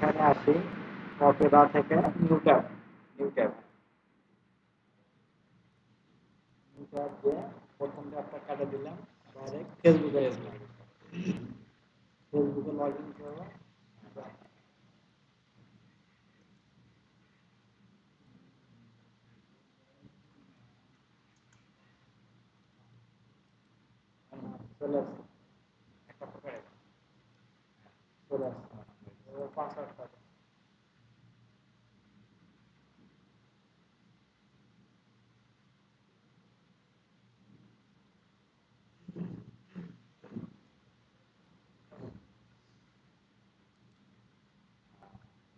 এখানে আসি অপেরা থেকে নিউ ট্যাব নিউ ট্যাব দিয়ে প্রথম ট্যাবটা কাটে দিলাম, ডাইরেক্ট ফেসবুকে আসলাম। ফেসবুকে লগ ইন করবো। চলে আসছে, একটা প্রকারে চলে আসছে। পাসওয়ার্ডটা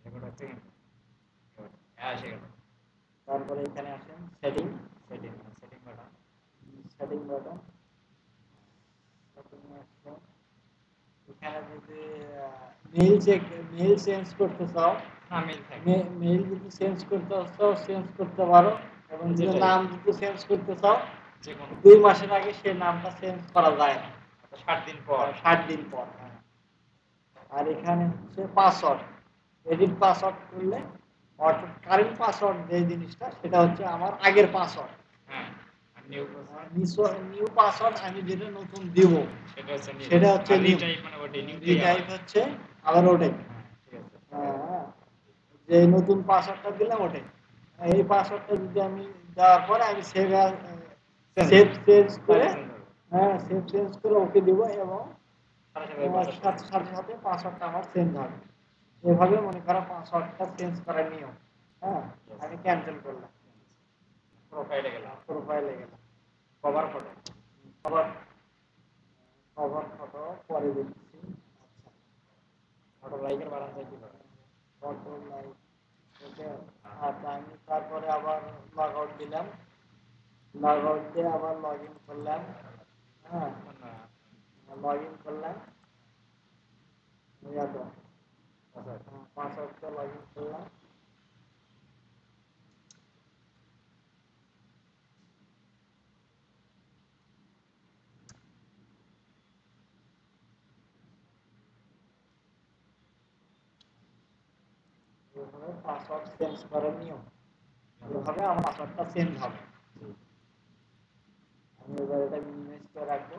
রেকর্ড হচ্ছে কিন্তু হ্যাঁ এসে গেল। তারপরে এখানে আসেন setting, setting setting button setting button. এখানে যদি মেইল চেঞ্জ করতে চাও, না মেল থাকে মেইল যদি চেঞ্জ করতে চাও চেঞ্জ করতে পারো, এবং যদি যেটাই। নাম যদি চেঞ্জ করতে চাও যে কোনো 2 মাসের আগে সেই নামটা চেঞ্জ করা যায় না, 60 দিন পর 60 দিন পর। আর এখানে হচ্ছে পাসওয়ার্ড, এডিট পাসওয়ার্ড করলে অর্থাৎ কারেন্ট পাসওয়ার্ড যে জিনিসটা সেটা হচ্ছে আমার আগের পাসওয়ার্ড। হ্যাঁ আর নিউ নিউ পাসওয়ার্ড আমি যেটা নতুন দিব সেটা হচ্ছে নিউ রিটাইপ মানে ওটা নিউ রিটাইপ হচ্ছে আবার ওটাই। ঠিক আছে যে নতুন পাসওয়ার্ডটা দিলাম ওটাই। এই পাসওয়ার্ডটা যদি আমি দেওয়ার পরে আমি সেভ চেঞ্জ করে, সেভ চেঞ্জ করে ওকে দিব, এবং সাথে সাথে পাসওয়ার্ডটা আমার চেঞ্জ হবে। এভাবে মনে করো পাসওয়ার্ডটা চেঞ্জ করার নিয়ম। হ্যাঁ, আমি ক্যান্সেল করলাম, প্রোফাইলে গেলাম cover photo, cover cover photo পরে দিচ্ছি। আচ্ছা, ফটো লাইকের বাড়ান যায় কিভাবে ফটো লাইক ওকে। আচ্ছা, আমি তারপরে আবার লগ আউট দিলাম, লগ আউট দিয়ে আবার লগ ইন করলাম। হ্যাঁ, লগ ইন করলাম, পাসওয়ার্ডটা লগ ইন করলাম। এভাবে পাসওয়ার্ড চেঞ্জ করার নিয়ম, এভাবে আমার পাসওয়ার্ডটা চেঞ্জ হবে। আমি এবার এটা মিনিমাইজ করে রাখবো।